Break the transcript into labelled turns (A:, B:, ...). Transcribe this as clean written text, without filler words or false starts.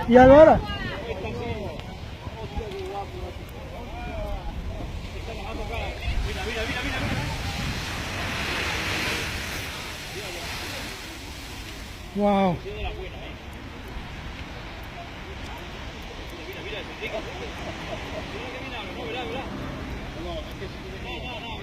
A: ¿Y ahora? Wow.
B: Mira, mira, mira, mira, mira, mira, mira, mira, mira, mira, mira, mira, mira, mira, mira, mira, mira,